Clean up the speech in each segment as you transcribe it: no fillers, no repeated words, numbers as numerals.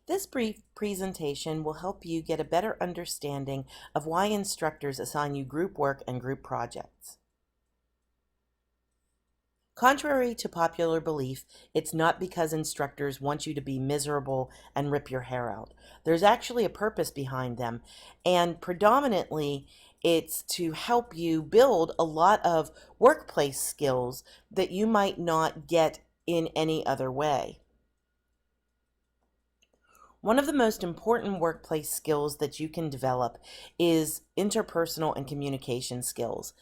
This brief presentation will help you get a better understanding of why instructors assign you group work and group projects. Contrary to popular belief, it's not because instructors want you to be miserable and rip your hair out. There's actually a purpose behind them, and predominantly it's to help you build a lot of workplace skills that you might not get in any other way. One of the most important workplace skills that you can develop is interpersonal and communication skills.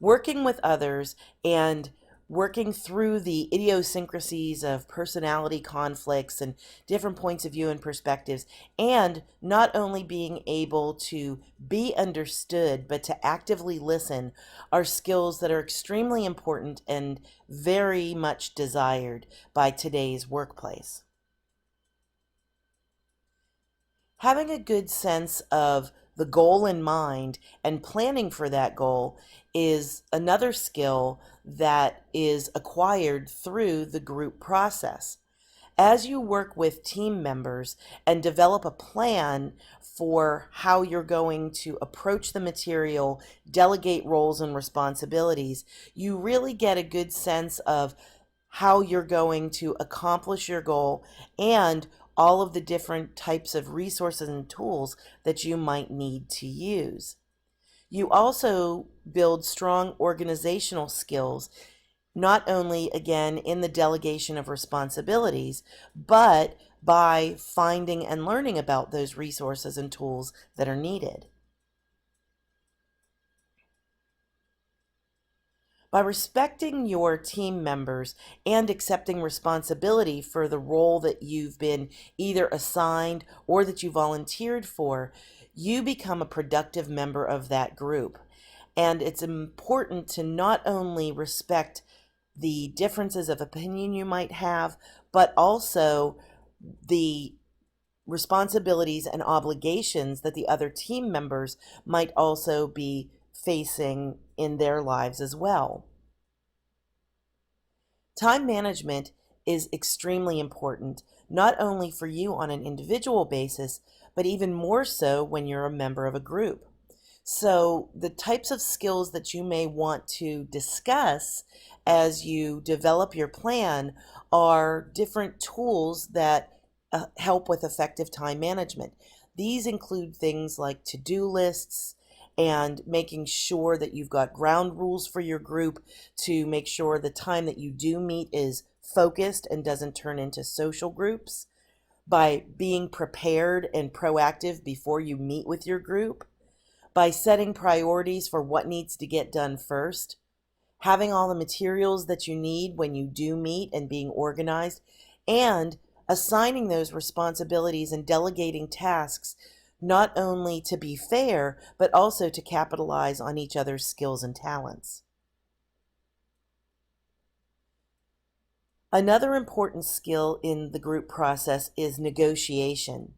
Working with others and working through the idiosyncrasies of personality conflicts and different points of view and perspectives, and not only being able to be understood but to actively listen are skills that are extremely important and very much desired by today's workplace. Having a good sense of the goal in mind and planning for that goal is another skill that is acquired through the group process. As you work with team members and develop a plan for how you're going to approach the material, delegate roles and responsibilities, you really get a good sense of how you're going to accomplish your goal and all of the different types of resources and tools that you might need to use. You also build strong organizational skills, not only again in the delegation of responsibilities, but by finding and learning about those resources and tools that are needed. By respecting your team members and accepting responsibility for the role that you've been either assigned or that you volunteered for, you become a productive member of that group. And it's important to not only respect the differences of opinion you might have, but also the responsibilities and obligations that the other team members might also be facing in their lives as well. Time management is extremely important, not only for you on an individual basis, but even more so when you're a member of a group. So the types of skills that you may want to discuss as you develop your plan are different tools that help with effective time management. These include things like to-do lists and making sure that you've got ground rules for your group to make sure the time that you do meet is focused and doesn't turn into social groups, by being prepared and proactive before you meet with your group, by setting priorities for what needs to get done first, having all the materials that you need when you do meet and being organized, and assigning those responsibilities and delegating tasks not only to be fair, but also to capitalize on each other's skills and talents. Another important skill in the group process is negotiation.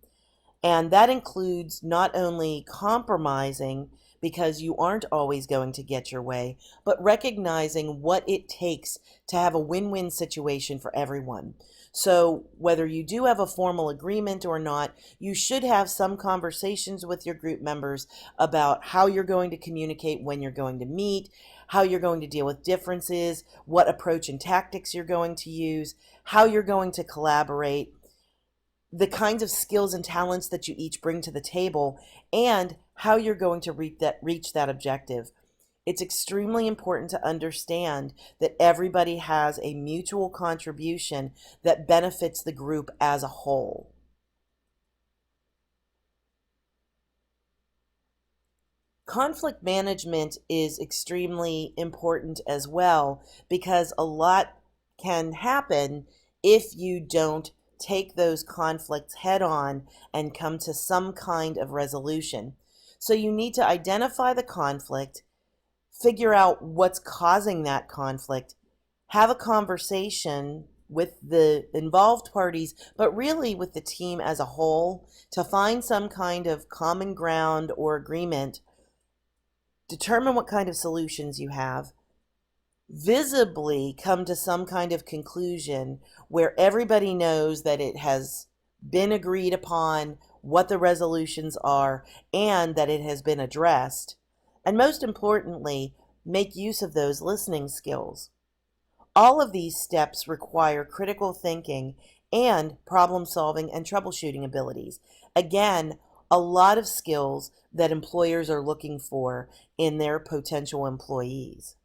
And that includes not only compromising because you aren't always going to get your way, but recognizing what it takes to have a win-win situation for everyone. So whether you do have a formal agreement or not, you should have some conversations with your group members about how you're going to communicate when you're going to meet, how you're going to deal with differences, what approach and tactics you're going to use, how you're going to collaborate, the kinds of skills and talents that you each bring to the table, and how you're going to reach that objective. It's extremely important to understand that everybody has a mutual contribution that benefits the group as a whole. Conflict management is extremely important as well, because a lot can happen if you don't take those conflicts head on and come to some kind of resolution. So you need to identify the conflict, figure out what's causing that conflict, have a conversation with the involved parties, but really with the team as a whole, to find some kind of common ground or agreement, determine what kind of solutions you have, visibly come to some kind of conclusion where everybody knows that it has been agreed upon, what the resolutions are, and that it has been addressed. And most importantly, make use of those listening skills. All of these steps require critical thinking and problem solving and troubleshooting abilities. Again, a lot of skills that employers are looking for in their potential employees.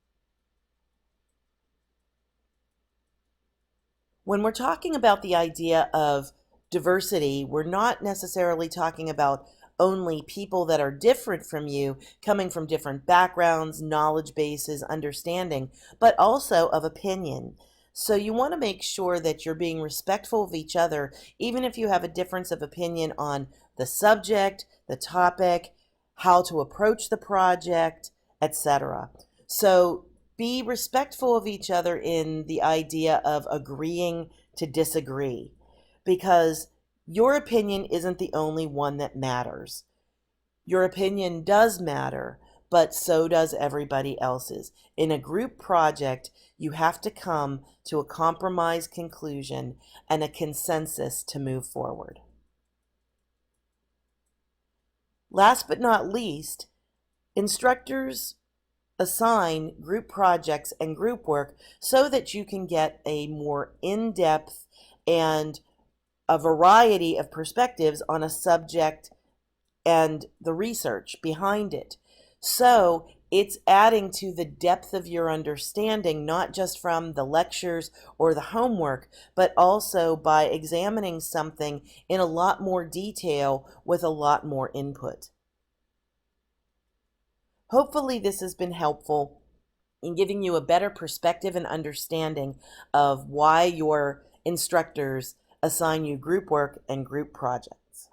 When we're talking about the idea of diversity, we're not necessarily talking about only people that are different from you, coming from different backgrounds, knowledge bases, understanding, but also of opinion. So you want to make sure that you're being respectful of each other, even if you have a difference of opinion on the subject, the topic, how to approach the project, etc. So be respectful of each other in the idea of agreeing to disagree, because your opinion isn't the only one that matters. Your opinion does matter, but so does everybody else's. In a group project, you have to come to a compromise conclusion and a consensus to move forward. Last but not least, instructors assign group projects and group work so that you can get a more in-depth and a variety of perspectives on a subject and the research behind it. So it's adding to the depth of your understanding, not just from the lectures or the homework, but also by examining something in a lot more detail with a lot more input. Hopefully this has been helpful in giving you a better perspective and understanding of why your instructors assign you group work and group projects.